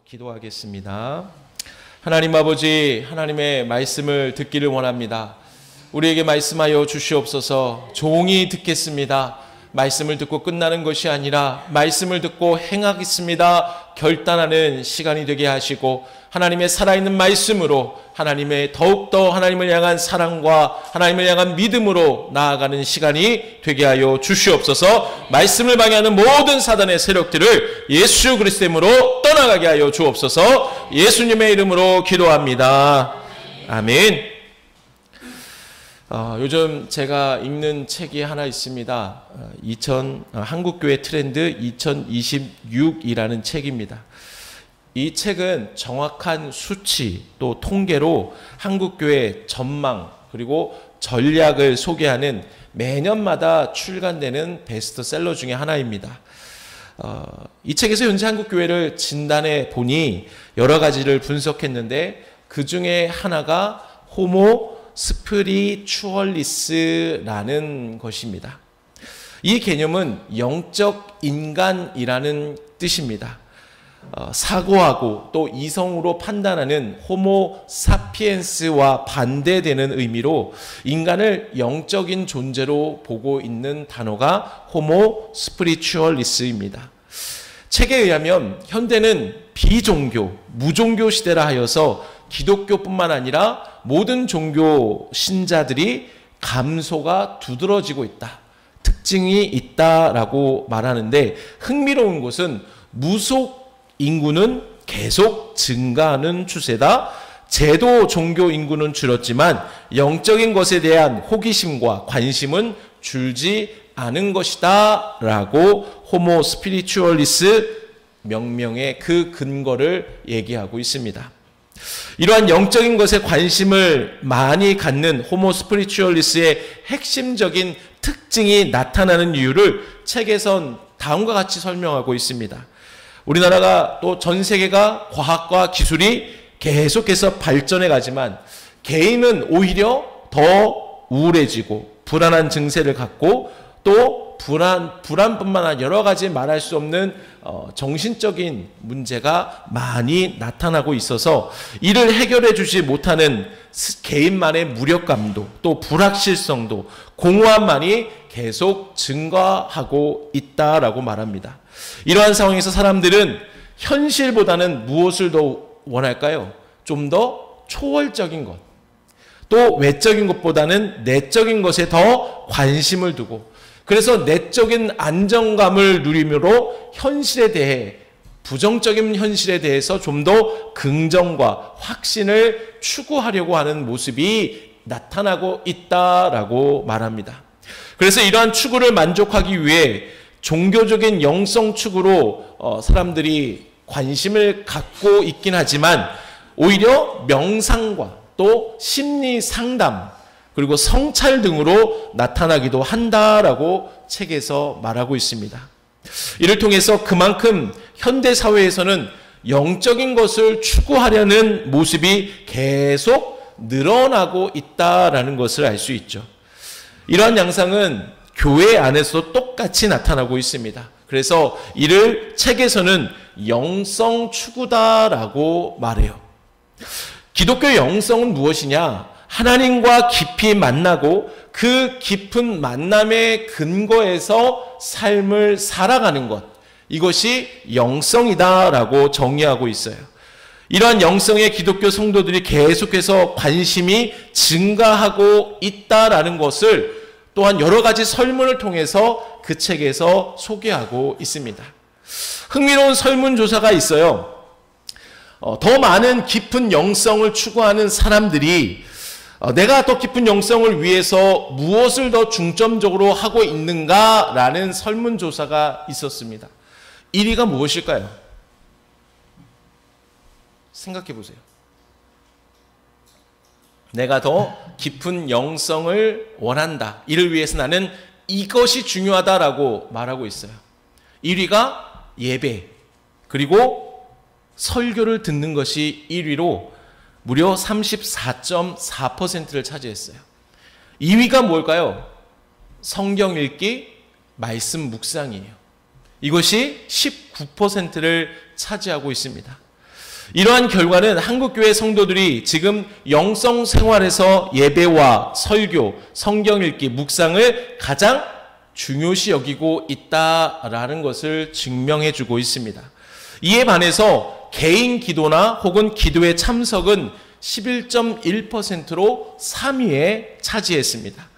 기도하겠습니다. 하나님 아버지, 하나님의 말씀을 듣기를 원합니다. 우리에게 말씀하여 주시옵소서. 종이 듣겠습니다. 말씀을 듣고 끝나는 것이 아니라 말씀을 듣고 행하겠습니다 결단하는 시간이 되게 하시고, 하나님의 살아있는 말씀으로 하나님의 더욱더 하나님을 향한 사랑과 하나님을 향한 믿음으로 나아가는 시간이 되게 하여 주시옵소서. 말씀을 방해하는 모든 사단의 세력들을 예수 그리스도의 이름으로 떠나가게 하여 주옵소서. 예수님의 이름으로 기도합니다. 아멘. 요즘 제가 읽는 책이 하나 있습니다. 한국교회 트렌드 2026이라는 책입니다. 이 책은 정확한 수치 또 통계로 한국교회 전망 그리고 전략을 소개하는 매년마다 출간되는 베스트셀러 중에 하나입니다. 이 책에서 현재 한국교회를 진단해 보니 여러 가지를 분석했는데, 그 중에 하나가 호모 스피리추얼리스라는 것입니다. 이 개념은 영적 인간이라는 뜻입니다. 사고하고 또 이성으로 판단하는 호모 사피엔스와 반대되는 의미로 인간을 영적인 존재로 보고 있는 단어가 호모 스피리추얼리스입니다. 책에 의하면 현대는 비종교, 무종교 시대라 하여서 기독교뿐만 아니라 모든 종교 신자들이 감소가 두드러지고 있다, 특징이 있다라고 말하는데, 흥미로운 것은 무속 인구는 계속 증가하는 추세다. 제도 종교 인구는 줄었지만 영적인 것에 대한 호기심과 관심은 줄지 않은 것이다 라고 호모 스피리추얼리스 명명의 그 근거를 얘기하고 있습니다. 이러한 영적인 것에 관심을 많이 갖는 호모 스피리추얼리스의 핵심적인 특징이 나타나는 이유를 책에선 다음과 같이 설명하고 있습니다. 우리나라가 또 전 세계가 과학과 기술이 계속해서 발전해 가지만 개인은 오히려 더 우울해지고 불안한 증세를 갖고, 또 불안뿐만 아니라 여러 가지 말할 수 없는 정신적인 문제가 많이 나타나고 있어서 이를 해결해 주지 못하는 개인만의 무력감도 또 불확실성도 공허함만이 계속 증가하고 있다라고 말합니다. 이러한 상황에서 사람들은 현실보다는 무엇을 더 원할까요? 좀 더 초월적인 것, 또 외적인 것보다는 내적인 것에 더 관심을 두고, 그래서 내적인 안정감을 누림으로 현실에 대해, 부정적인 현실에 대해서 좀 더 긍정과 확신을 추구하려고 하는 모습이 나타나고 있다라고 말합니다. 그래서 이러한 추구를 만족하기 위해 종교적인 영성 추구로 사람들이 관심을 갖고 있긴 하지만, 오히려 명상과 또 심리 상담 그리고 성찰 등으로 나타나기도 한다라고 책에서 말하고 있습니다. 이를 통해서 그만큼 현대 사회에서는 영적인 것을 추구하려는 모습이 계속 늘어나고 있다라는 것을 알 수 있죠. 이러한 양상은 교회 안에서도 똑같이 나타나고 있습니다. 그래서 이를 책에서는 영성 추구다라고 말해요. 기독교 영성은 무엇이냐? 하나님과 깊이 만나고 그 깊은 만남의 근거에서 삶을 살아가는 것, 이것이 영성이다라고 정의하고 있어요. 이러한 영성에 기독교 성도들이 계속해서 관심이 증가하고 있다라는 것을 또한 여러 가지 설문을 통해서 그 책에서 소개하고 있습니다. 흥미로운 설문조사가 있어요. 더 많은 깊은 영성을 추구하는 사람들이 내가 더 깊은 영성을 위해서 무엇을 더 중점적으로 하고 있는가라는 설문조사가 있었습니다. 1위가 무엇일까요? 생각해 보세요. 내가 더 깊은 영성을 원한다. 이를 위해서 나는 이것이 중요하다라고 말하고 있어요. 1위가 예배, 그리고 설교를 듣는 것이 1위로 무려 34.4%를 차지했어요. 2위가 뭘까요? 성경 읽기, 말씀 묵상이에요. 이것이 19%를 차지하고 있습니다. 이러한 결과는 한국교회 성도들이 지금 영성 생활에서 예배와 설교, 성경 읽기, 묵상을 가장 중요시 여기고 있다라는 것을 증명해 주고 있습니다. 이에 반해서 개인 기도나 혹은 기도에 참석은 11.1%로 3위에 차지했습니다.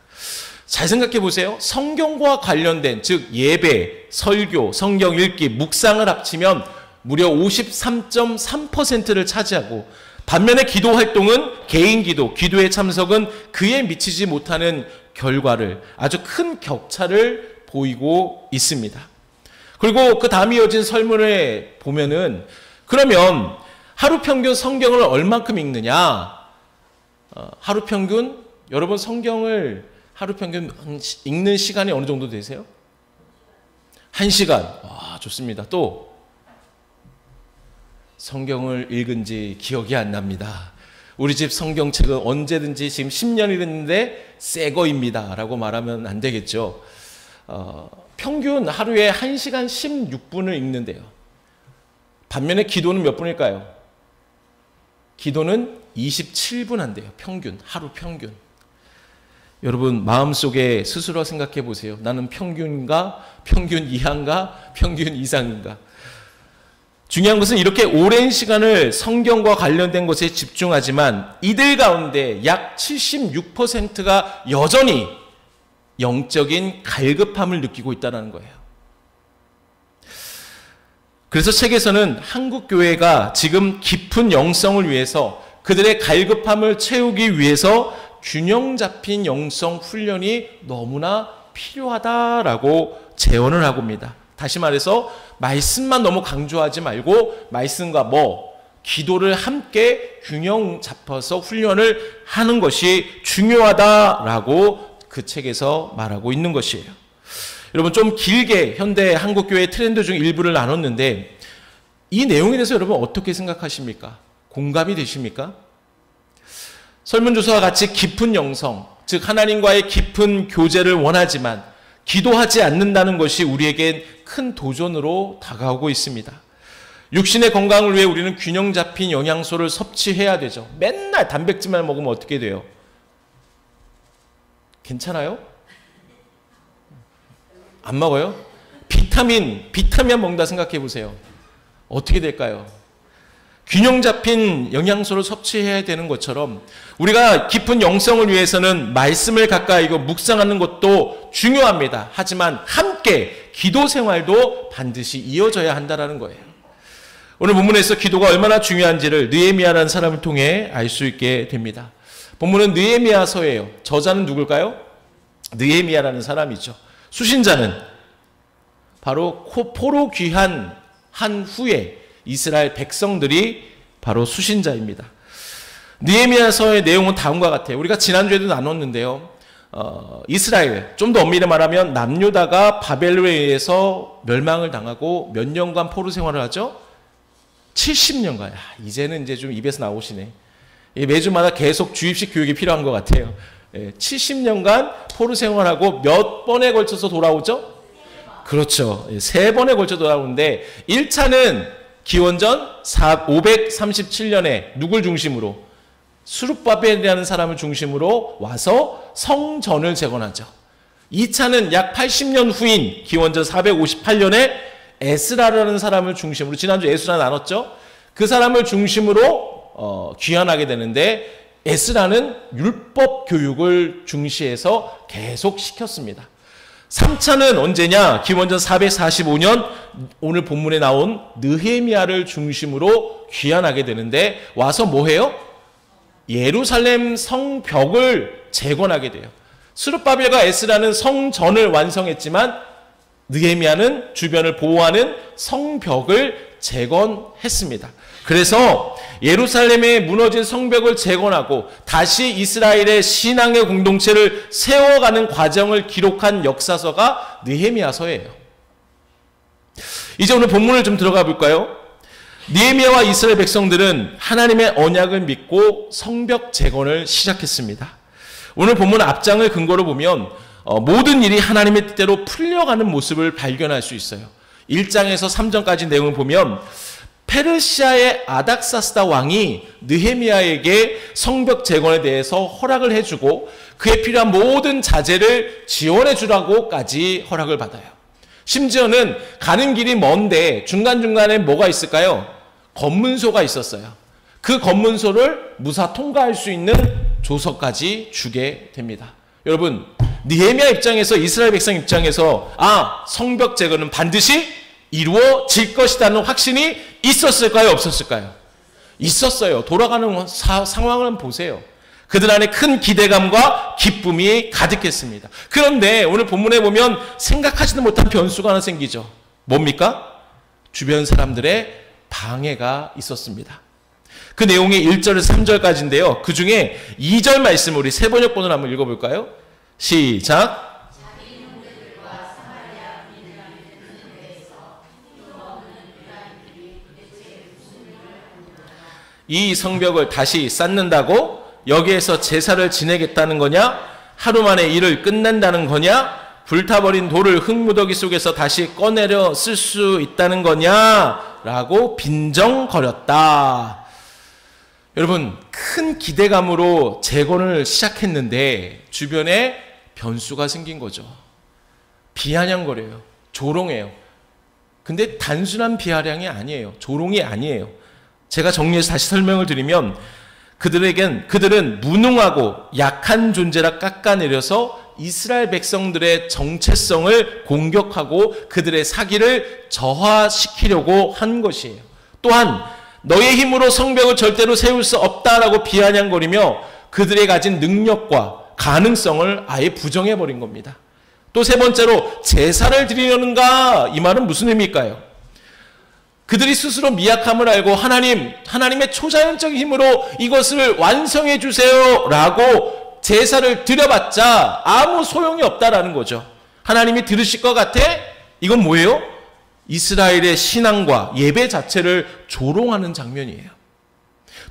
잘 생각해 보세요. 성경과 관련된 즉 예배, 설교, 성경 읽기, 묵상을 합치면 무려 53.3%를 차지하고 반면에 기도 활동은 개인 기도, 기도의 참석은 그에 미치지 못하는 결과를 아주 큰 격차를 보이고 있습니다. 그리고 그 다음 이어진 설문을 보면은 그러면 하루 평균 성경을 얼만큼 읽느냐? 하루 평균 여러분 성경을 하루 평균 읽는 시간이 어느 정도 되세요? 1시간. 와, 좋습니다. 또 성경을 읽은 지 기억이 안 납니다. 우리 집 성경책은 언제든지 지금 10년이 됐는데 새 거입니다 라고 말하면 안 되겠죠. 평균 하루에 1시간 16분을 읽는데요. 반면에 기도는 몇 분일까요? 기도는 27분 한대요. 평균, 하루 평균. 여러분 마음속에 스스로 생각해 보세요. 나는 평균인가? 평균 이하인가? 평균 이상인가? 중요한 것은 이렇게 오랜 시간을 성경과 관련된 것에 집중하지만 이들 가운데 약 76%가 여전히 영적인 갈급함을 느끼고 있다는 거예요. 그래서 책에서는 한국 교회가 지금 깊은 영성을 위해서 그들의 갈급함을 채우기 위해서 균형 잡힌 영성 훈련이 너무나 필요하다라고 제언을 하고 있습니다. 다시 말해서 말씀만 너무 강조하지 말고 말씀과 기도를 함께 균형 잡아서 훈련을 하는 것이 중요하다라고 그 책에서 말하고 있는 것이에요. 여러분 좀 길게 현대 한국교회 트렌드 중 일부를 나눴는데 이 내용에 대해서 여러분 어떻게 생각하십니까? 공감이 되십니까? 설문조사와 같이 깊은 영성, 즉 하나님과의 깊은 교제를 원하지만 기도하지 않는다는 것이 우리에겐 큰 도전으로 다가오고 있습니다. 육신의 건강을 위해 우리는 균형 잡힌 영양소를 섭취해야 되죠. 맨날 단백질만 먹으면 어떻게 돼요? 괜찮아요? 안 먹어요? 비타민만 먹는다 생각해 보세요. 어떻게 될까요? 균형 잡힌 영양소를 섭취해야 되는 것처럼 우리가 깊은 영성을 위해서는 말씀을 가까이 읽고 묵상하는 것도 중요합니다. 하지만 함께 기도 생활도 반드시 이어져야 한다는 거예요. 오늘 본문에서 기도가 얼마나 중요한지를 느헤미야라는 사람을 통해 알 수 있게 됩니다. 본문은 느헤미야서예요. 저자는 누굴까요? 느헤미야라는 사람이죠. 수신자는 바로 포로 귀환한 후에 이스라엘 백성들이 바로 수신자입니다. 느헤미야서의 내용은 다음과 같아요. 우리가 지난주에도 나눴는데요. 이스라엘, 좀 더 엄밀히 말하면 남유다가 바벨론에 의해서 멸망을 당하고 몇 년간 포로 생활을 하죠? 70년간. 이제는 이제 좀 입에서 나오시네. 매주마다 계속 주입식 교육이 필요한 것 같아요. 70년간 포로 생활하고 몇 번에 걸쳐서 돌아오죠? 그렇죠. 3번에 걸쳐 돌아오는데 1차는 기원전 537년에 누굴 중심으로? 스룹바벨이라는 사람을 중심으로 와서 성전을 재건하죠. 2차는 약 80년 후인 기원전 458년에 에스라라는 사람을 중심으로, 지난주 에스라 나눴죠? 그 사람을 중심으로 귀환하게 되는데 에스라는 율법 교육을 중시해서 계속 시켰습니다. 3차는 언제냐? 기원전 445년 오늘 본문에 나온 느헤미야를 중심으로 귀환하게 되는데 와서 뭐해요? 예루살렘 성벽을 재건하게 돼요. 스룹바벨과 에스라는 성전을 완성했지만 느헤미야는 주변을 보호하는 성벽을 재건했습니다. 그래서 예루살렘의 무너진 성벽을 재건하고 다시 이스라엘의 신앙의 공동체를 세워가는 과정을 기록한 역사서가 느헤미야서예요. 이제 오늘 본문을 좀 들어가 볼까요? 느헤미야와 이스라엘 백성들은 하나님의 언약을 믿고 성벽 재건을 시작했습니다. 오늘 본문 앞장을 근거로 보면 모든 일이 하나님의 뜻대로 풀려가는 모습을 발견할 수 있어요. 1장에서 3장까지 내용을 보면 페르시아의 아닥사스다 왕이 느헤미야에게 성벽 재건에 대해서 허락을 해주고 그에 필요한 모든 자재를 지원해 주라고까지 허락을 받아요. 심지어는 가는 길이 먼데 중간중간에 뭐가 있을까요? 검문소가 있었어요. 그 검문소를 무사 통과할 수 있는 조서까지 주게 됩니다. 여러분, 느헤미야 입장에서, 이스라엘 백성 입장에서 성벽 재건은 반드시 이루어질 것이라는 확신이 있었을까요? 없었을까요? 있었어요. 돌아가는 상황을 보세요. 그들 안에 큰 기대감과 기쁨이 가득했습니다. 그런데 오늘 본문에 보면 생각하지도 못한 변수가 하나 생기죠. 뭡니까? 주변 사람들의 방해가 있었습니다. 그 내용이 1절에서 3절까지인데요. 그 중에 2절 말씀 우리 세번역본을 한번 읽어볼까요? 시작. 이 성벽을 다시 쌓는다고? 여기에서 제사를 지내겠다는 거냐? 하루 만에 일을 끝낸다는 거냐? 불타버린 돌을 흙무더기 속에서 다시 꺼내려 쓸 수 있다는 거냐? 라고 빈정거렸다. 여러분, 큰 기대감으로 재건을 시작했는데 주변에 변수가 생긴 거죠. 비아냥거려요. 조롱해요. 근데 단순한 비아냥이 아니에요. 조롱이 아니에요. 제가 정리해서 다시 설명을 드리면 그들은 무능하고 약한 존재라 깎아내려서 이스라엘 백성들의 정체성을 공격하고 그들의 사기를 저하시키려고 한 것이에요. 또한 너의 힘으로 성벽을 절대로 세울 수 없다라고 비아냥거리며 그들의 가진 능력과 가능성을 아예 부정해버린 겁니다. 또 세 번째로 제사를 드리려는가? 이 말은 무슨 의미일까요? 그들이 스스로 미약함을 알고 하나님의 초자연적인 힘으로 이것을 완성해 주세요 라고 제사를 드려봤자 아무 소용이 없다라는 거죠. 하나님이 들으실 것 같아? 이건 뭐예요? 이스라엘의 신앙과 예배 자체를 조롱하는 장면이에요.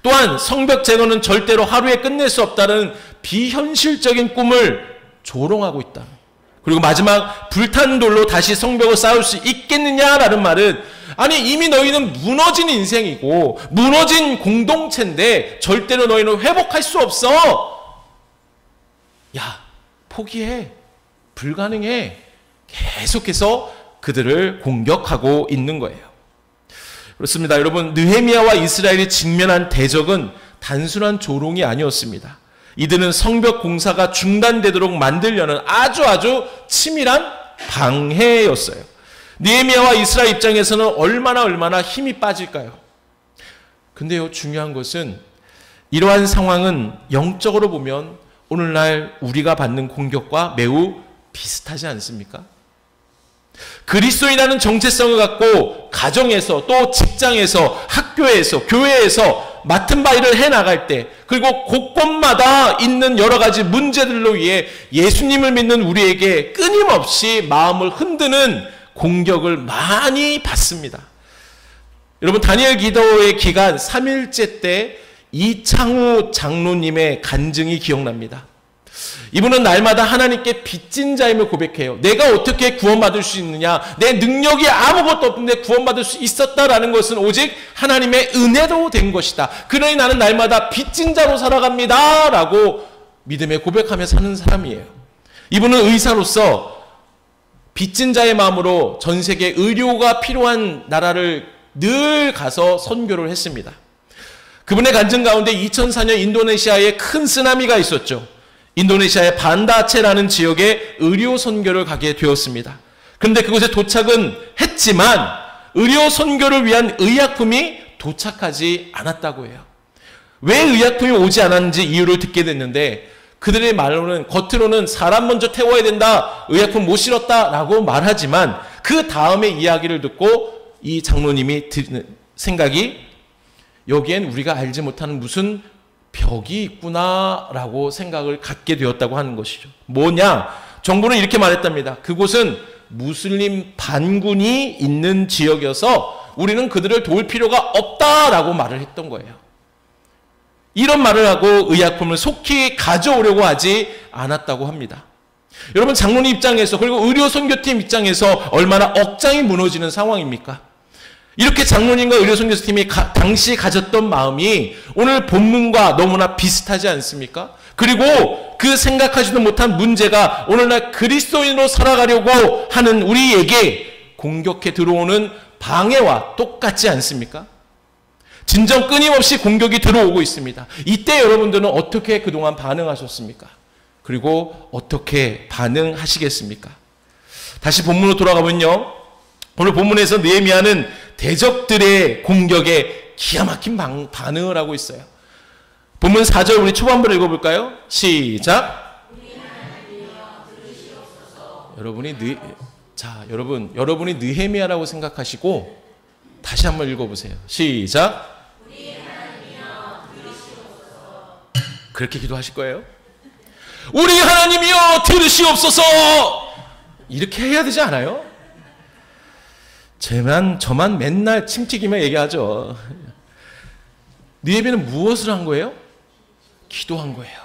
또한 성벽 재건은 절대로 하루에 끝낼 수 없다는 비현실적인 꿈을 조롱하고 있다. 그리고 마지막 불탄 돌로 다시 성벽을 쌓을 수 있겠느냐라는 말은 아니 이미 너희는 무너진 인생이고 무너진 공동체인데 절대로 너희는 회복할 수 없어. 야, 포기해. 불가능해. 계속해서 그들을 공격하고 있는 거예요. 그렇습니다. 여러분, 느헤미야와 이스라엘이 직면한 대적은 단순한 조롱이 아니었습니다. 이들은 성벽 공사가 중단되도록 만들려는 아주 치밀한 방해였어요. 느헤미야와 이스라엘 입장에서는 얼마나 힘이 빠질까요? 근데요, 중요한 것은 이러한 상황은 영적으로 보면 오늘날 우리가 받는 공격과 매우 비슷하지 않습니까? 그리스도인이라는 정체성을 갖고 가정에서 또 직장에서 학교에서 교회에서 맡은 바 일을 해나갈 때 그리고 곳곳마다 있는 여러 가지 문제들로 위해 예수님을 믿는 우리에게 끊임없이 마음을 흔드는 공격을 많이 받습니다. 여러분, 다니엘 기도의 기간 3일째 때 이창우 장로님의 간증이 기억납니다. 이분은 날마다 하나님께 빚진 자임을 고백해요. 내가 어떻게 구원받을 수 있느냐? 내 능력이 아무것도 없는데 구원받을 수 있었다라는 것은 오직 하나님의 은혜로 된 것이다. 그러니 나는 날마다 빚진 자로 살아갑니다. 라고 믿음에 고백하며 사는 사람이에요. 이분은 의사로서 빚진 자의 마음으로 전 세계 의료가 필요한 나라를 늘 가서 선교를 했습니다. 그분의 간증 가운데 2004년 인도네시아에 큰 쓰나미가 있었죠. 인도네시아의 반다체라는 지역에 의료 선교를 가게 되었습니다. 그런데 그곳에 도착은 했지만 의료 선교를 위한 의약품이 도착하지 않았다고 해요. 왜 의약품이 오지 않았는지 이유를 듣게 됐는데 그들의 말로는 겉으로는 사람 먼저 태워야 된다, 의약품 못 실었다라고 말하지만 그 다음의 이야기를 듣고 이 장로님이 드는 생각이 여기엔 우리가 알지 못하는 무슨 벽이 있구나라고 생각을 갖게 되었다고 하는 것이죠. 뭐냐? 정부는 이렇게 말했답니다. 그곳은 무슬림 반군이 있는 지역이어서 우리는 그들을 도울 필요가 없다라고 말을 했던 거예요. 이런 말을 하고 의약품을 속히 가져오려고 하지 않았다고 합니다. 여러분, 장로님 입장에서 그리고 의료 선교팀 입장에서 얼마나 억장이 무너지는 상황입니까? 이렇게 장로님과 의료선교사팀이 당시 가졌던 마음이 오늘 본문과 너무나 비슷하지 않습니까? 그리고 그 생각하지도 못한 문제가 오늘날 그리스도인으로 살아가려고 하는 우리에게 공격해 들어오는 방해와 똑같지 않습니까? 진정 끊임없이 공격이 들어오고 있습니다. 이때 여러분들은 어떻게 그동안 반응하셨습니까? 그리고 어떻게 반응하시겠습니까? 다시 본문으로 돌아가면요. 오늘 본문에서 느헤미야는 대적들의 공격에 기가 막힌 반응을 하고 있어요. 본문 4절 우리 초반부를 읽어볼까요? 시작. 여러분이 느헤미야라고 생각하시고 다시 한번 읽어보세요. 시작. 그렇게 기도하실 거예요? 우리 하나님이여 들으시옵소서. 이렇게 해야 되지 않아요? 저만 맨날 침튀기며 얘기하죠. 느헤미야는 무엇을 한 거예요? 기도한 거예요.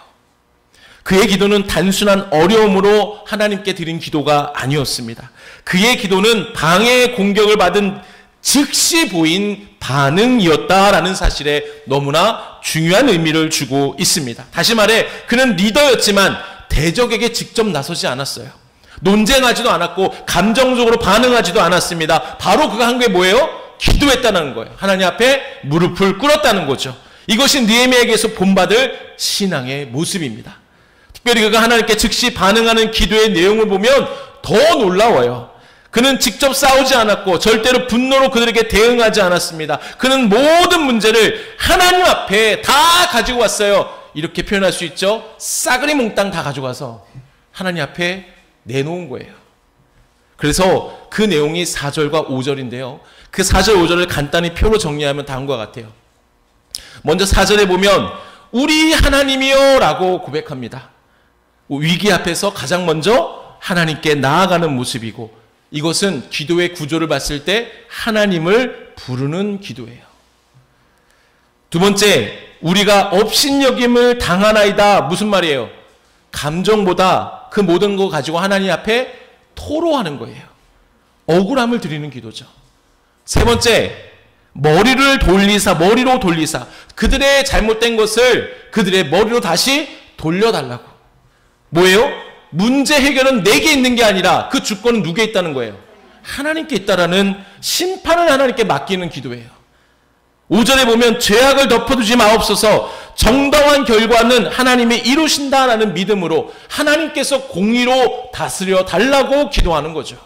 그의 기도는 단순한 어려움으로 하나님께 드린 기도가 아니었습니다. 그의 기도는 방해의 공격을 받은 즉시 보인 반응이었다라는 사실에 너무나 중요한 의미를 주고 있습니다. 다시 말해 그는 리더였지만 대적에게 직접 나서지 않았어요. 논쟁하지도 않았고 감정적으로 반응하지도 않았습니다. 바로 그가 한 게 뭐예요? 기도했다는 거예요. 하나님 앞에 무릎을 꿇었다는 거죠. 이것이 느헤미야에게서 본받을 신앙의 모습입니다. 특별히 그가 하나님께 즉시 반응하는 기도의 내용을 보면 더 놀라워요. 그는 직접 싸우지 않았고 절대로 분노로 그들에게 대응하지 않았습니다. 그는 모든 문제를 하나님 앞에 다 가지고 왔어요. 이렇게 표현할 수 있죠. 싸그리 몽땅 다 가져가서 하나님 앞에 내놓은 거예요. 그래서 그 내용이 4절과 5절인데요. 그 4절, 5절을 간단히 표로 정리하면 다음과 같아요. 먼저 4절에 보면 우리 하나님이여 라고 고백합니다. 위기 앞에서 가장 먼저 하나님께 나아가는 모습이고 이것은 기도의 구조를 봤을 때 하나님을 부르는 기도예요. 두 번째, 우리가 업신여김을 당하나이다. 무슨 말이에요? 감정보다 그 모든 거 가지고 하나님 앞에 토로하는 거예요. 억울함을 드리는 기도죠. 세 번째, 머리로 돌리사 그들의 잘못된 것을 그들의 머리로 다시 돌려달라고. 뭐예요? 문제 해결은 내게 있는 게 아니라 그 주권은 누구에 있다는 거예요? 하나님께 있다라는 심판을 하나님께 맡기는 기도예요. 5절에 보면 죄악을 덮어두지 마옵소서 정당한 결과는 하나님이 이루신다라는 믿음으로 하나님께서 공의로 다스려 달라고 기도하는 거죠.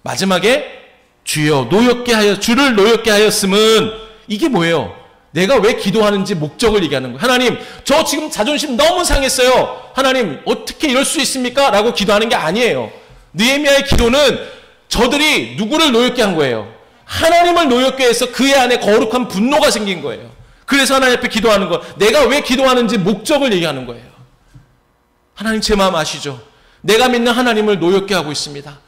마지막에 주여 주를 노엽게 하였음은 이게 뭐예요? 내가 왜 기도하는지 목적을 얘기하는 거예요. 하나님, 저 지금 자존심 너무 상했어요. 하나님, 어떻게 이럴 수 있습니까? 라고 기도하는 게 아니에요. 느헤미야의 기도는 저들이 누구를 노엽게 한 거예요? 하나님을 노엽게 해서 그의 안에 거룩한 분노가 생긴 거예요. 그래서 하나님 앞에 기도하는 거. 내가 왜 기도하는지 목적을 얘기하는 거예요. 하나님 제 마음 아시죠? 내가 믿는 하나님을 노엽게 하고 있습니다.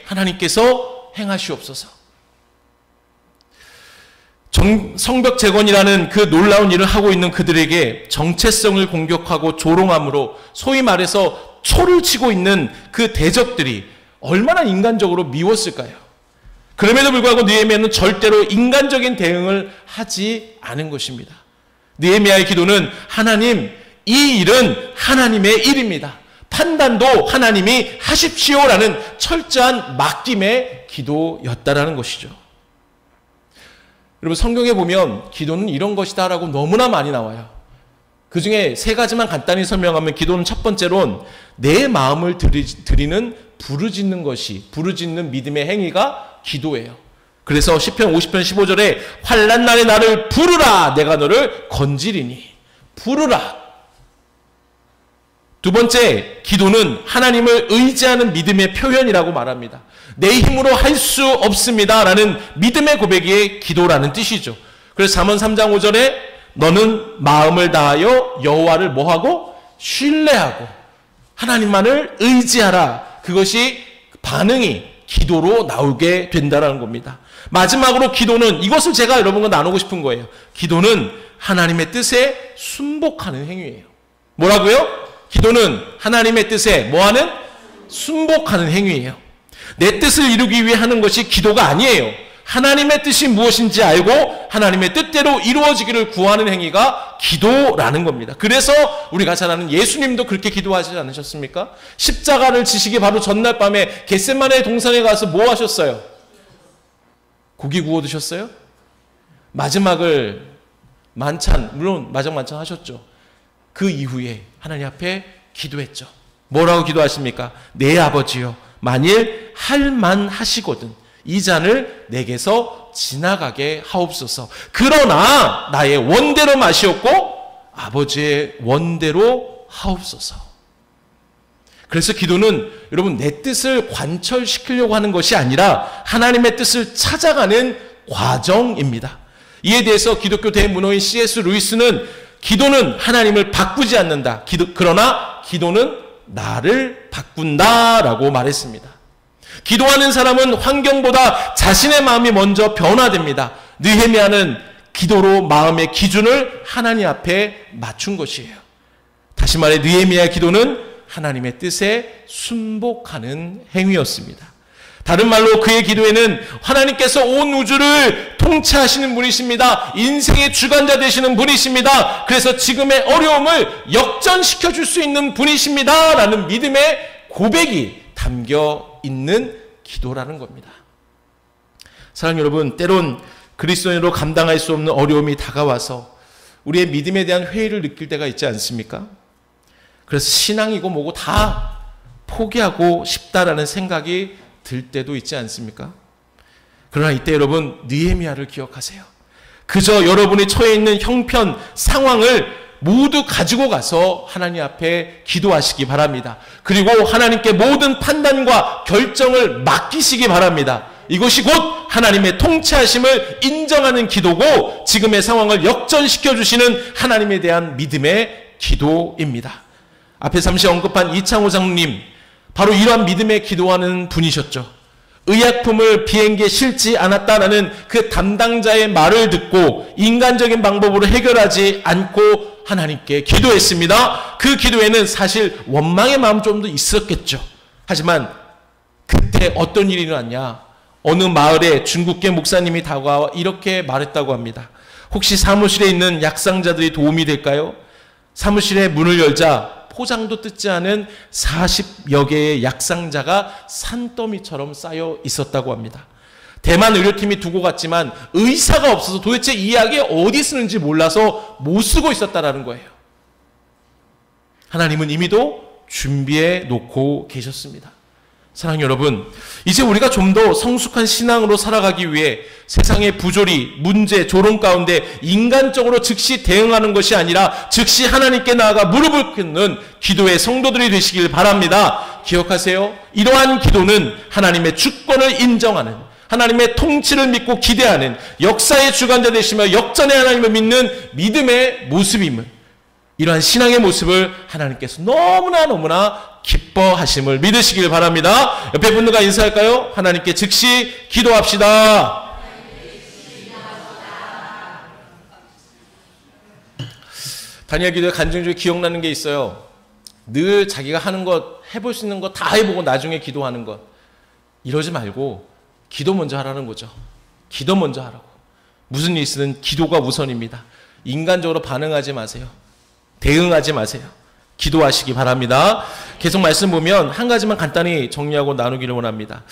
하나님께서 행하시옵소서. 성벽 재건이라는 그 놀라운 일을 하고 있는 그들에게 정체성을 공격하고 조롱함으로 소위 말해서 초를 치고 있는 그 대적들이 얼마나 인간적으로 미웠을까요? 그럼에도 불구하고 느헤미야는 절대로 인간적인 대응을 하지 않은 것입니다. 느헤미야의 기도는 하나님, 이 일은 하나님의 일입니다. 판단도 하나님이 하십시오라는 철저한 맡김의 기도였다라는 것이죠. 여러분 성경에 보면 기도는 이런 것이다라고 너무나 많이 나와요. 그 중에 세 가지만 간단히 설명하면 기도는 첫 번째로는 내 마음을 드리는 부르짖는 믿음의 행위가 기도예요. 그래서 시편 50편 15절에 환난 날에 나를 부르라 내가 너를 건지리니 부르라. 두 번째, 기도는 하나님을 의지하는 믿음의 표현이라고 말합니다. 내 힘으로 할 수 없습니다 라는 믿음의 고백이 기도라는 뜻이죠. 그래서 잠언 3장 5절에 너는 마음을 다하여 여호와를 뭐하고? 신뢰하고 하나님만을 의지하라. 그것이 반응이 기도로 나오게 된다는 겁니다. 마지막으로 기도는 이것을 제가 여러분과 나누고 싶은 거예요. 기도는 하나님의 뜻에 순복하는 행위예요. 뭐라고요? 기도는 하나님의 뜻에 뭐하는? 순복하는 행위예요. 내 뜻을 이루기 위해 하는 것이 기도가 아니에요. 하나님의 뜻이 무엇인지 알고 하나님의 뜻대로 이루어지기를 구하는 행위가 기도라는 겁니다. 그래서 우리가 잘 아는 예수님도 그렇게 기도하지 않으셨습니까? 십자가를 지시기 바로 전날 밤에 겟세마네 동산에 가서 뭐 하셨어요? 고기 구워 드셨어요? 마지막을 만찬, 물론 마지막 만찬 하셨죠. 그 이후에 하나님 앞에 기도했죠. 뭐라고 기도하십니까? 내 아버지여, 만일 할만하시거든 이 잔을 내게서 지나가게 하옵소서. 그러나 나의 원대로 마시옵고 아버지의 원대로 하옵소서. 그래서 기도는 여러분 내 뜻을 관철시키려고 하는 것이 아니라 하나님의 뜻을 찾아가는 과정입니다. 이에 대해서 기독교 대문호인 C.S. 루이스는 기도는 하나님을 바꾸지 않는다. 그러나 기도는 나를 바꾼다라고 말했습니다. 기도하는 사람은 환경보다 자신의 마음이 먼저 변화됩니다. 느헤미야는 기도로 마음의 기준을 하나님 앞에 맞춘 것이에요. 다시 말해 느헤미야의 기도는 하나님의 뜻에 순복하는 행위였습니다. 다른 말로 그의 기도에는 하나님께서 온 우주를 통치하시는 분이십니다. 인생의 주관자 되시는 분이십니다. 그래서 지금의 어려움을 역전시켜 줄 수 있는 분이십니다. 라는 믿음의 고백이 담겨 있는 기도라는 겁니다. 사랑하는 여러분, 때론 그리스도인으로 감당할 수 없는 어려움이 다가와서 우리의 믿음에 대한 회의를 느낄 때가 있지 않습니까? 그래서 신앙이고 뭐고 다 포기하고 싶다라는 생각이 들 때도 있지 않습니까? 그러나 이때 여러분 느헤미야를 기억하세요. 그저 여러분이 처해 있는 형편, 상황을 모두 가지고 가서 하나님 앞에 기도하시기 바랍니다. 그리고 하나님께 모든 판단과 결정을 맡기시기 바랍니다. 이것이 곧 하나님의 통치하심을 인정하는 기도고 지금의 상황을 역전시켜 주시는 하나님에 대한 믿음의 기도입니다. 앞에 잠시 언급한 이창호 장로님, 바로 이러한 믿음에 기도하는 분이셨죠. 의약품을 비행기에 실지 않았다라는 그 담당자의 말을 듣고 인간적인 방법으로 해결하지 않고 하나님께 기도했습니다. 그 기도에는 사실 원망의 마음 좀도 있었겠죠. 하지만 그때 어떤 일이 일어났냐? 어느 마을에 중국계 목사님이 다가와 이렇게 말했다고 합니다. 혹시 사무실에 있는 약상자들이 도움이 될까요? 사무실의 문을 열자 포장도 뜯지 않은 40여 개의 약상자가 산더미처럼 쌓여 있었다고 합니다. 대만 의료팀이 두고 갔지만 의사가 없어서 도대체 이 약이 어디 쓰는지 몰라서 못 쓰고 있었다라는 거예요. 하나님은 이미도 준비해 놓고 계셨습니다. 사랑하는 여러분, 이제 우리가 좀 더 성숙한 신앙으로 살아가기 위해 세상의 부조리, 문제, 조롱 가운데 인간적으로 즉시 대응하는 것이 아니라 즉시 하나님께 나아가 무릎을 꿇는 기도의 성도들이 되시길 바랍니다. 기억하세요. 이러한 기도는 하나님의 주권을 인정하는, 하나님의 통치를 믿고 기대하는, 역사의 주관자 되시며 역전의 하나님을 믿는 믿음의 모습임을, 이러한 신앙의 모습을 하나님께서 너무나 기뻐하심을 믿으시길 바랍니다. 옆에 분들과 인사할까요? 하나님께 즉시 기도합시다. 다니엘 기도에 간증 중에 기억나는 게 있어요. 늘 자기가 하는 것, 해볼 수 있는 것 다 해보고 나중에 기도하는 것. 이러지 말고 기도 먼저 하라는 거죠. 기도 먼저 하라고. 무슨 일이 있으든 기도가 우선입니다. 인간적으로 반응하지 마세요. 대응하지 마세요. 기도하시기 바랍니다. 계속 말씀 보면 한 가지만 간단히 정리하고 나누기를 원합니다.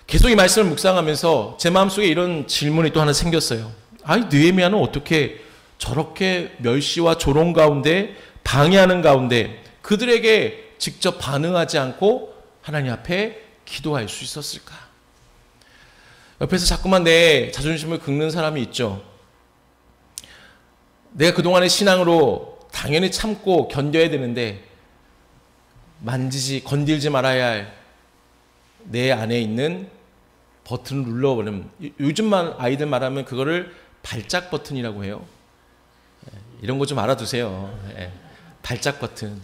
계속 이 말씀을 묵상하면서 제 마음속에 이런 질문이 또 하나 생겼어요. 아니, 느헤미야는 어떻게 저렇게 멸시와 조롱 가운데, 방해하는 가운데 그들에게 직접 반응하지 않고 하나님 앞에 기도할 수 있었을까? 옆에서 자꾸만 내 자존심을 긁는 사람이 있죠. 내가 그동안의 신앙으로 당연히 참고 견뎌야 되는데 건들지 말아야 할 내 안에 있는 버튼을 눌러버리면, 요즘 아이들 말하면 그거를 발작 버튼이라고 해요. 이런 거 좀 알아두세요. 발작 버튼.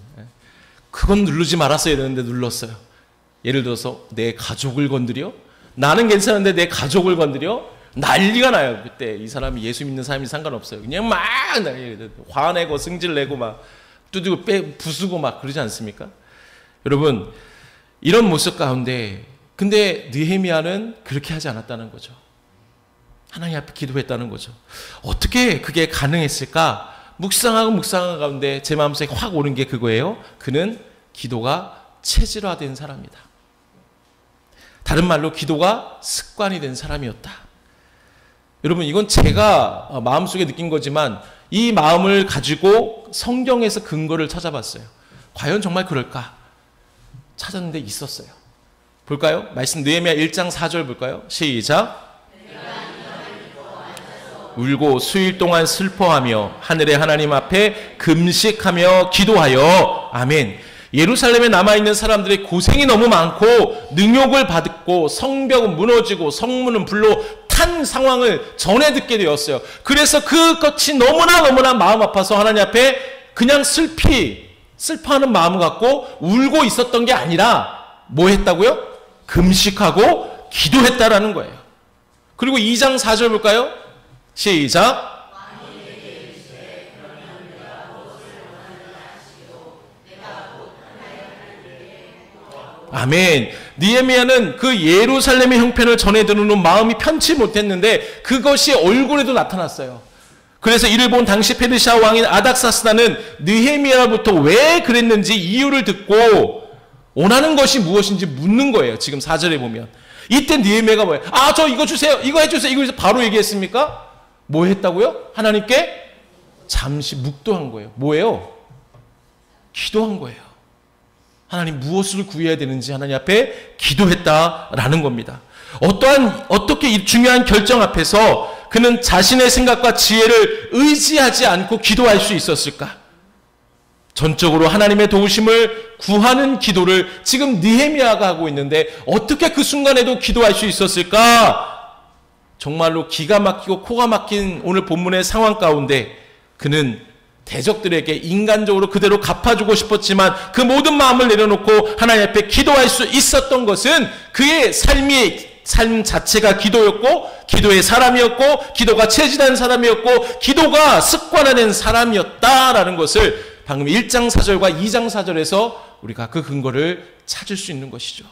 그건 누르지 말았어야 되는데 눌렀어요. 예를 들어서 내 가족을 건드려? 나는 괜찮은데 내 가족을 건드려? 난리가 나요. 그때 이 사람이 예수 믿는 사람이 상관없어요. 그냥 막 화내고 승질내고 막 두드고 부수고 막 그러지 않습니까? 여러분, 이런 모습 가운데 근데 느헤미야는 그렇게 하지 않았다는 거죠. 하나님 앞에 기도했다는 거죠. 어떻게 그게 가능했을까? 묵상하는 가운데 제 마음속에 확 오는 게 그거예요. 그는 기도가 체질화된 사람이다. 다른 말로 기도가 습관이 된 사람이었다. 여러분, 이건 제가 마음속에 느낀 거지만 이 마음을 가지고 성경에서 근거를 찾아봤어요. 과연 정말 그럴까? 찾았는데 있었어요. 볼까요? 말씀 느헤미야 1장 4절 볼까요? 시작. 울고 수일 동안 슬퍼하며 하늘의 하나님 앞에 금식하며 기도하여. 아멘. 예루살렘에 남아있는 사람들의 고생이 너무 많고 능욕을 받고 성벽은 무너지고 성문은 불로 탄 상황을 전해 듣게 되었어요. 그래서 그것이 너무나 마음 아파서 하나님 앞에 그냥 슬퍼하는 마음을 갖고 울고 있었던 게 아니라 뭐 했다고요? 금식하고 기도했다라는 거예요. 그리고 2장 4절 볼까요? 시작. 아멘. 느헤미야는 그 예루살렘의 형편을 전해 들은 마음이 편치 못했는데 그것이 얼굴에도 나타났어요. 그래서 이를 본 당시 페르시아 왕인 아닥사스다는 느헤미야로부터 왜 그랬는지 이유를 듣고 원하는 것이 무엇인지 묻는 거예요. 지금 4절에 보면. 이때 느헤미야가 뭐예요? 저 이거 주세요. 이거 해주세요. 이거 해서 바로 얘기했습니까? 뭐 했다고요? 하나님께 잠시 묵도한 거예요. 뭐예요? 기도한 거예요. 하나님 무엇을 구해야 되는지 하나님 앞에 기도했다라는 겁니다. 어떻게 이 중요한 결정 앞에서 그는 자신의 생각과 지혜를 의지하지 않고 기도할 수 있었을까? 전적으로 하나님의 도우심을 구하는 기도를 지금 느헤미야가 하고 있는데 어떻게 그 순간에도 기도할 수 있었을까? 정말로 기가 막히고 코가 막힌 오늘 본문의 상황 가운데 그는 대적들에게 인간적으로 그대로 갚아주고 싶었지만 그 모든 마음을 내려놓고 하나님 앞에 기도할 수 있었던 것은 그의 삶 자체가 기도였고 기도의 사람이었고 기도가 체질한 사람이었고 기도가 습관화된 사람이었다라는 것을 방금 1장 4절과 2장 4절에서 우리가 그 근거를 찾을 수 있는 것이죠.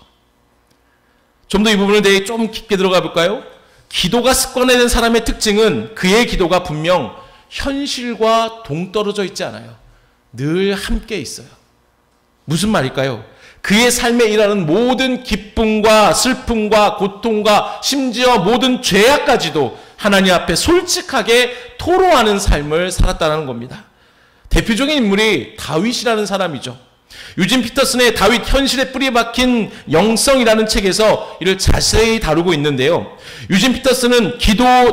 좀 더 이 부분을 대해 좀 깊게 들어가 볼까요? 기도가 습관화된 사람의 특징은 그의 기도가 분명 현실과 동떨어져 있지 않아요. 늘 함께 있어요. 무슨 말일까요? 그의 삶에 일하는 모든 기쁨과 슬픔과 고통과 심지어 모든 죄악까지도 하나님 앞에 솔직하게 토로하는 삶을 살았다는 겁니다. 대표적인 인물이 다윗이라는 사람이죠. 유진 피터슨의 다윗 현실에 뿌리 박힌 영성이라는 책에서 이를 자세히 다루고 있는데요. 유진 피터슨은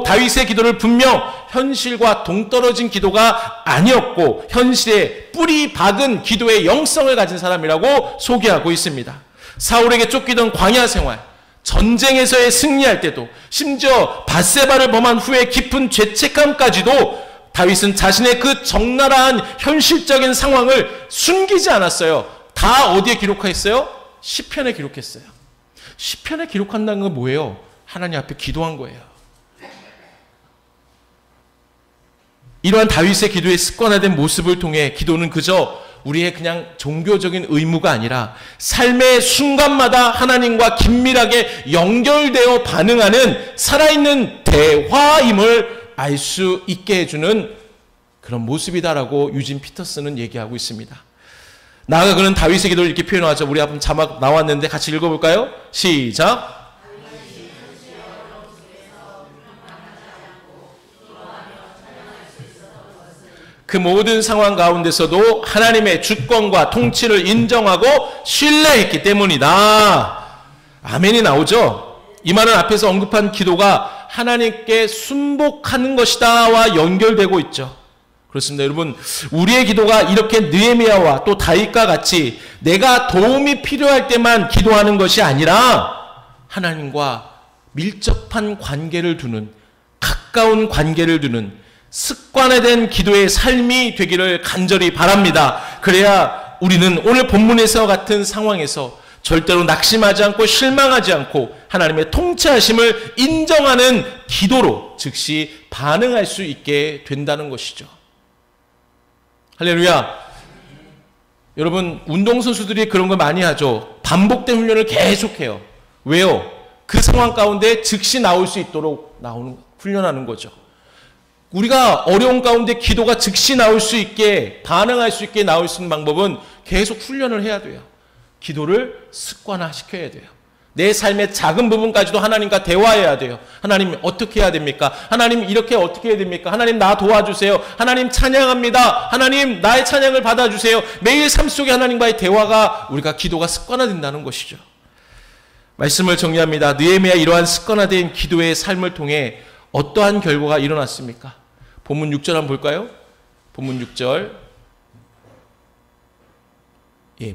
다윗의 기도를 분명 현실과 동떨어진 기도가 아니었고 현실에 뿌리 박은 기도의 영성을 가진 사람이라고 소개하고 있습니다. 사울에게 쫓기던 광야 생활, 전쟁에서의 승리할 때도 심지어 밧세바를 범한 후에 깊은 죄책감까지도 다윗은 자신의 그 적나라한 현실적인 상황을 숨기지 않았어요. 다 어디에 기록했어요? 시편에 기록했어요. 시편에 기록한다는 건 뭐예요? 하나님 앞에 기도한 거예요. 이러한 다윗의 기도의 습관화된 모습을 통해 기도는 그저 우리의 그냥 종교적인 의무가 아니라 삶의 순간마다 하나님과 긴밀하게 연결되어 반응하는 살아있는 대화임을 알 수 있게 해주는 그런 모습이다라고 유진 피터슨은 얘기하고 있습니다. 나아가 그는 다윗의 기도를 이렇게 표현하죠. 우리 앞에 자막 나왔는데 같이 읽어볼까요? 시작. 그 모든 상황 가운데서도 하나님의 주권과 통치를 인정하고 신뢰했기 때문이다. 아멘이 나오죠. 이 말은 앞에서 언급한 기도가 하나님께 순복하는 것이다와 연결되고 있죠. 그렇습니다. 여러분, 우리의 기도가 이렇게 느헤미야와 또 다윗과 같이 내가 도움이 필요할 때만 기도하는 것이 아니라 하나님과 밀접한 관계를 두는, 가까운 관계를 두는 습관화된 기도의 삶이 되기를 간절히 바랍니다. 그래야 우리는 오늘 본문에서 같은 상황에서 절대로 낙심하지 않고 실망하지 않고 하나님의 통치하심을 인정하는 기도로 즉시 반응할 수 있게 된다는 것이죠. 할렐루야. 여러분, 운동선수들이 그런 걸 많이 하죠. 반복된 훈련을 계속해요. 왜요? 그 상황 가운데 즉시 나올 수 있도록 나오는 것. 훈련하는 거죠. 우리가 어려운 가운데 기도가 즉시 나올 수 있게, 반응할 수 있게 나올 수 있는 방법은 계속 훈련을 해야 돼요. 기도를 습관화시켜야 돼요. 내 삶의 작은 부분까지도 하나님과 대화해야 돼요. 하나님 어떻게 해야 됩니까? 하나님 이렇게 어떻게 해야 됩니까? 하나님 나 도와주세요. 하나님 찬양합니다. 하나님 나의 찬양을 받아주세요. 매일 삶 속에 하나님과의 대화가, 우리가 기도가 습관화된다는 것이죠. 말씀을 정리합니다. 느헤미야 이러한 습관화된 기도의 삶을 통해 어떠한 결과가 일어났습니까? 본문 6절 한번 볼까요? 본문 6절.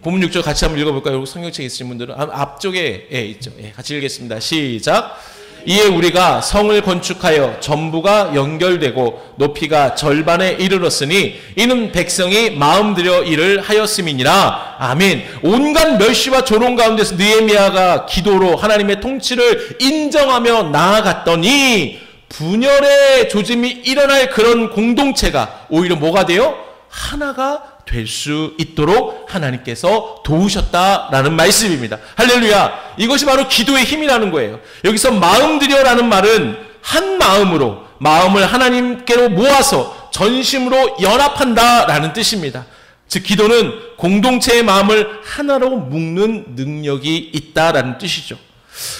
본문 6절 같이 한번 읽어볼까요? 성경책 있으신 분들은 앞쪽에 있죠. 같이 읽겠습니다. 시작. 이에 우리가 성을 건축하여 전부가 연결되고 높이가 절반에 이르렀으니 이는 백성이 마음 들여 일을 하였음이니라. 아멘. 온갖 멸시와 조롱 가운데서 느헤미야가 기도로 하나님의 통치를 인정하며 나아갔더니 분열의 조짐이 일어날 그런 공동체가 오히려 뭐가 돼요? 하나가 될 수 있도록 하나님께서 도우셨다라는 말씀입니다. 할렐루야. 이것이 바로 기도의 힘이라는 거예요. 여기서 마음 들여라는 말은 한 마음으로, 마음을 하나님께로 모아서 전심으로 연합한다라는 뜻입니다. 즉 기도는 공동체의 마음을 하나로 묶는 능력이 있다라는 뜻이죠.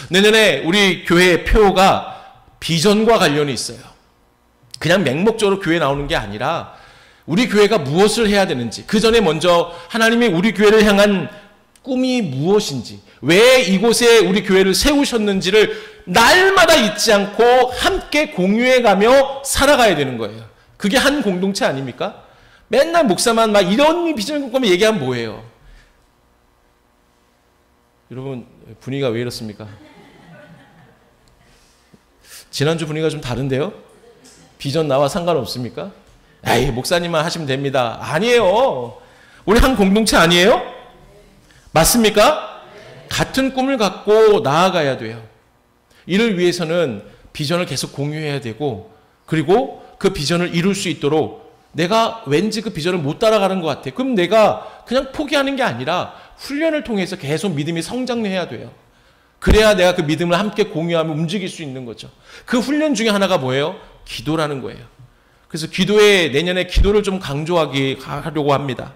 내년에 우리 교회의 표가 비전과 관련이 있어요. 그냥 맹목적으로 교회 나오는 게 아니라 우리 교회가 무엇을 해야 되는지, 그 전에 먼저 하나님이 우리 교회를 향한 꿈이 무엇인지, 왜 이곳에 우리 교회를 세우셨는지를 날마다 잊지 않고 함께 공유해가며 살아가야 되는 거예요. 그게 한 공동체 아닙니까? 맨날 목사만 막 이런 비전을 꿈꾸며 얘기하면 뭐예요? 여러분 분위기가 왜 이렇습니까? 지난주 분위기가 좀 다른데요? 비전 나와 상관없습니까? 에이, 목사님만 하시면 됩니다. 아니에요. 우리 한 공동체 아니에요? 맞습니까? 같은 꿈을 갖고 나아가야 돼요. 이를 위해서는 비전을 계속 공유해야 되고, 그리고 그 비전을 이룰 수 있도록 내가 왠지 그 비전을 못 따라가는 것 같아. 그럼 내가 그냥 포기하는 게 아니라 훈련을 통해서 계속 믿음이 성장해야 돼요. 그래야 내가 그 믿음을 함께 공유하며 움직일 수 있는 거죠. 그 훈련 중에 하나가 뭐예요? 기도라는 거예요. 그래서 내년에 기도를 좀 강조하려고 합니다.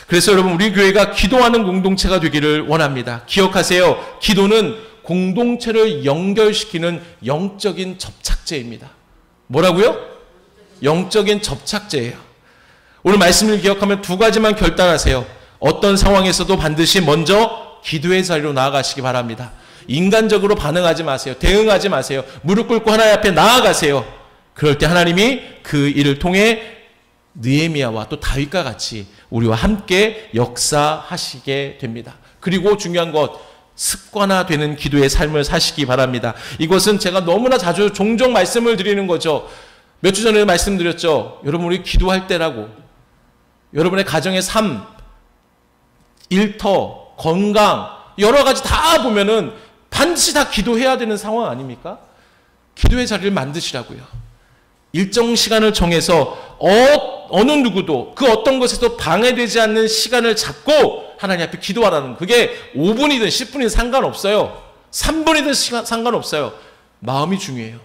그래서 여러분 우리 교회가 기도하는 공동체가 되기를 원합니다. 기억하세요. 기도는 공동체를 연결시키는 영적인 접착제입니다. 뭐라고요? 영적인 접착제예요. 오늘 말씀을 기억하면 두 가지만 결단하세요. 어떤 상황에서도 반드시 먼저 기도의 자리로 나아가시기 바랍니다. 인간적으로 반응하지 마세요. 대응하지 마세요. 무릎 꿇고 하나님 앞에 나아가세요. 그럴 때 하나님이 그 일을 통해 느헤미야와 또 다윗과 같이 우리와 함께 역사하시게 됩니다. 그리고 중요한 것, 습관화되는 기도의 삶을 사시기 바랍니다. 이것은 제가 너무나 종종 말씀을 드리는 거죠. 몇 주 전에 말씀드렸죠. 여러분 우리 기도할 때라고. 여러분의 가정의 삶, 일터, 건강 여러 가지 다 보면은 반드시 다 기도해야 되는 상황 아닙니까? 기도의 자리를 만드시라고요. 일정 시간을 정해서 어느 누구도 그 어떤 것에도 방해되지 않는 시간을 잡고 하나님 앞에 기도하라는, 그게 5분이든 10분이든 상관없어요. 3분이든 상관없어요. 마음이 중요해요.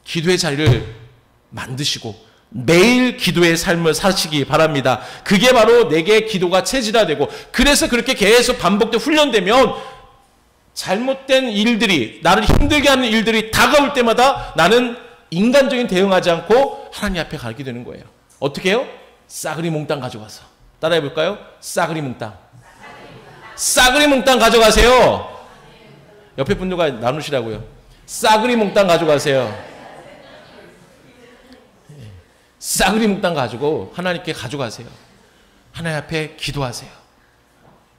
기도의 자리를 만드시고 매일 기도의 삶을 사시기 바랍니다. 그게 바로 내게 기도가 체질화되고, 그래서 그렇게 계속 반복되고 훈련되면 잘못된 일들이, 나를 힘들게 하는 일들이 다가올 때마다 나는 인간적인 대응하지 않고 하나님 앞에 가게 되는 거예요. 어떻게 해요? 싸그리 몽땅 가져가서. 따라해 볼까요? 싸그리 몽땅. 싸그리 몽땅 가져가세요. 옆에 분들과 나누시라고요. 싸그리 몽땅 가져가세요. 싸그리 몽땅 가지고 하나님께 가져가세요. 하나님 앞에 기도하세요.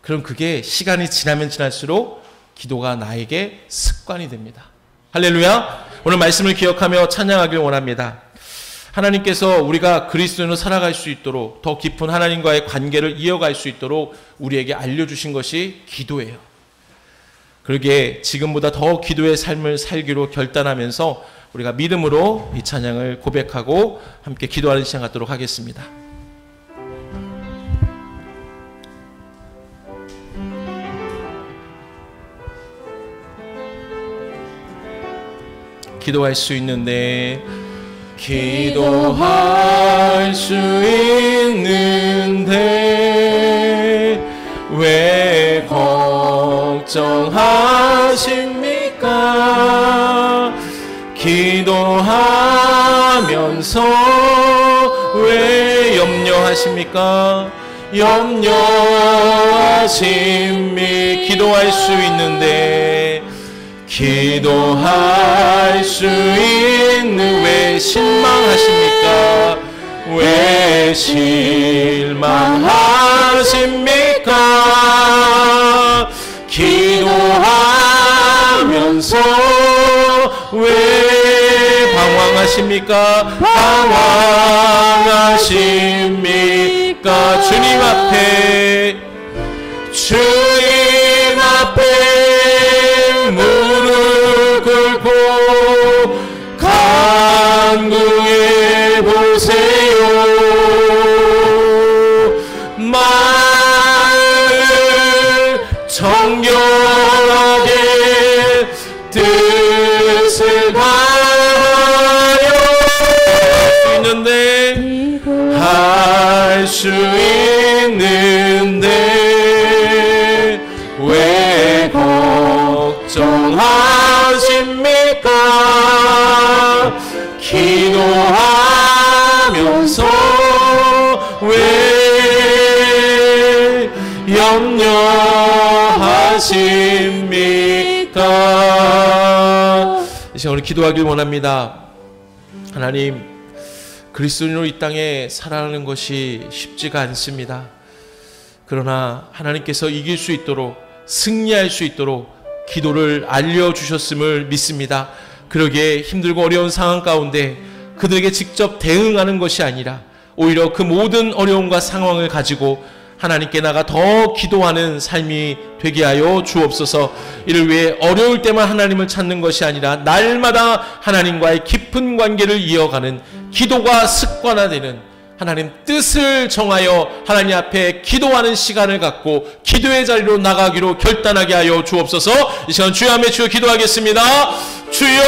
그럼 그게 시간이 지나면 지날수록 기도가 나에게 습관이 됩니다. 할렐루야. 오늘 말씀을 기억하며 찬양하길 원합니다. 하나님께서 우리가 그리스도인으로 살아갈 수 있도록, 더 깊은 하나님과의 관계를 이어갈 수 있도록 우리에게 알려주신 것이 기도예요. 그러기에 지금보다 더 기도의 삶을 살기로 결단하면서 우리가 믿음으로 이 찬양을 고백하고 함께 기도하는 시간 갖도록 하겠습니다. 기도할 수 있는데 기도할 수 있는데 왜 걱정하십니까? 기도하면서 왜 염려하십니까? 염려하심이 기도할 수 있는데 기도할 수 있는 왜 실망하십니까? 왜 실망하십니까? 기도하면서 왜 방황하십니까? 방황하십니까? 주님 앞에 무릎 꿇고 간구해 보세요. 마음을 정결하게 뜻을 다하여 할 수 있는데 왜 걱정하십니까? 기도하면서 왜 염려하십니까? 이 시간 우리 기도하길 원합니다. 하나님, 그리스도인으로 이 땅에 살아가는 것이 쉽지가 않습니다. 그러나 하나님께서 이길 수 있도록, 승리할 수 있도록 기도를 알려주셨음을 믿습니다. 그러기에 힘들고 어려운 상황 가운데 그들에게 직접 대응하는 것이 아니라 오히려 그 모든 어려움과 상황을 가지고 하나님께 나가 더 기도하는 삶이 되게 하여 주옵소서. 이를 위해 어려울 때만 하나님을 찾는 것이 아니라 날마다 하나님과의 깊은 관계를 이어가는 기도가 습관화되는 하나님 뜻을 정하여 하나님 앞에 기도하는 시간을 갖고 기도의 자리로 나가기로 결단하게 하여 주옵소서. 이 시간 주여 함에 주여 기도하겠습니다. 주여,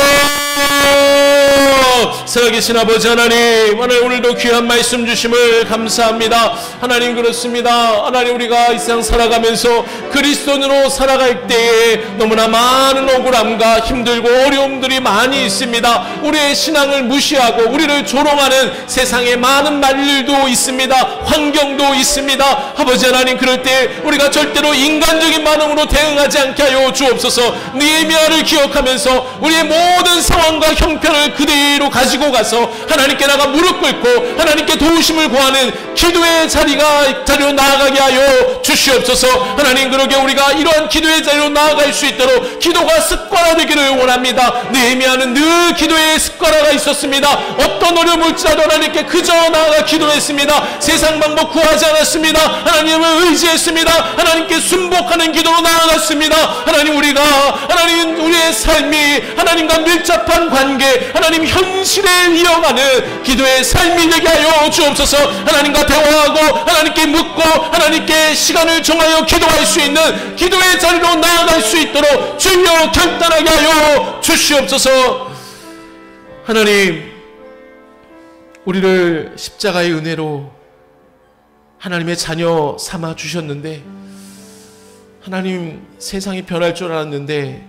살아계신 아버지 하나님, 오늘도 귀한 말씀 주심을 감사합니다. 하나님, 그렇습니다. 하나님, 우리가 이 세상 살아가면서 그리스도인으로 살아갈 때에 너무나 많은 억울함과 힘들고 어려움들이 많이 있습니다. 우리의 신앙을 무시하고 우리를 조롱하는 세상에 많은 말들도 있습니다. 환경도 있습니다. 아버지 하나님, 그럴 때 우리가 절대로 인간적인 반응으로 대응하지 않게 하여 주옵소서. 느헤미야를 기억하면서 우리의 모든 상황과 형편을 그대로 가지고 가서 하나님께 나가 무릎 꿇고 하나님께 도우심을 구하는 기도의 자리로 나아가게 하여 주시옵소서. 하나님, 그러게 우리가 이러한 기도의 자리로 나아갈 수 있도록 기도가 습관화되기를 원합니다. 느헤미야는 늘 기도의 습관화가 있었습니다. 어떤 어려움을 올지라도 하나님께 그저 나아가 기도했습니다. 세상 방법 구하지 않았습니다. 하나님을 의지했습니다. 하나님께 순복하는 기도로 나아갔습니다. 하나님, 우리의 삶이 하나님과 밀접한 관계, 하나님 현실에 이어가는 기도의 삶이 되게 하여 주옵소서. 하나님과 대화하고 하나님께 묻고 하나님께 시간을 정하여 기도할 수 있는 기도의 자리로 나아갈 수 있도록 주여 결단하게 하여 주시옵소서. 하나님, 우리를 십자가의 은혜로 하나님의 자녀 삼아 주셨는데, 하나님, 세상이 변할 줄 알았는데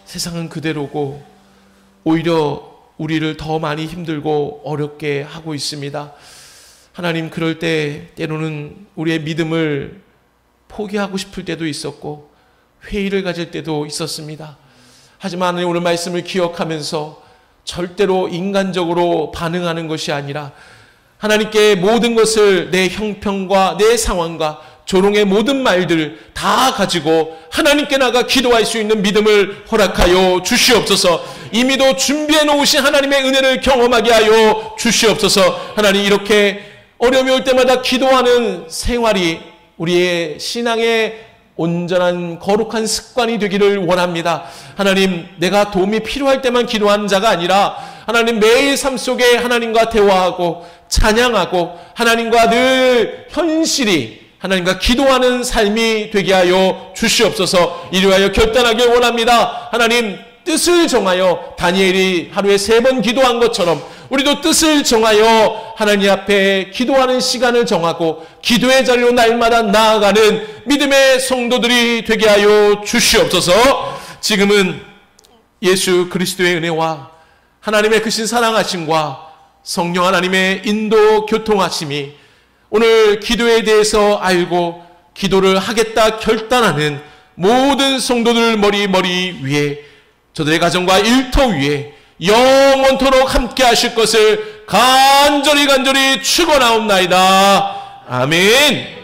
세상은 그대로고 오히려 우리를 더 많이 힘들고 어렵게 하고 있습니다. 하나님, 그럴 때 때로는 우리의 믿음을 포기하고 싶을 때도 있었고 회의를 가질 때도 있었습니다. 하지만 하나님, 오늘 말씀을 기억하면서 절대로 인간적으로 반응하는 것이 아니라 하나님께 모든 것을, 내 형편과 내 상황과 조롱의 모든 말들을 다 가지고 하나님께 나가 기도할 수 있는 믿음을 허락하여 주시옵소서. 이미도 준비해 놓으신 하나님의 은혜를 경험하게 하여 주시옵소서. 하나님, 이렇게 어려움이 올 때마다 기도하는 생활이 우리의 신앙의 온전한 거룩한 습관이 되기를 원합니다. 하나님, 내가 도움이 필요할 때만 기도하는 자가 아니라 하나님, 매일 삶 속에 하나님과 대화하고 찬양하고 하나님과 늘 현실이 하나님과 기도하는 삶이 되게 하여 주시옵소서. 이리 하여 결단하길 원합니다. 하나님, 뜻을 정하여 다니엘이 하루에 3번 기도한 것처럼 우리도 뜻을 정하여 하나님 앞에 기도하는 시간을 정하고 기도의 자리로 날마다 나아가는 믿음의 성도들이 되게 하여 주시옵소서. 지금은 예수 그리스도의 은혜와 하나님의 크신 사랑하심과 성령 하나님의 인도 교통하심이 오늘 기도에 대해서 알고 기도를 하겠다 결단하는 모든 성도들 머리 위에 저들의 가정과 일터 위에 영원토록 함께 하실 것을 간절히 축원하옵나이다. 아멘.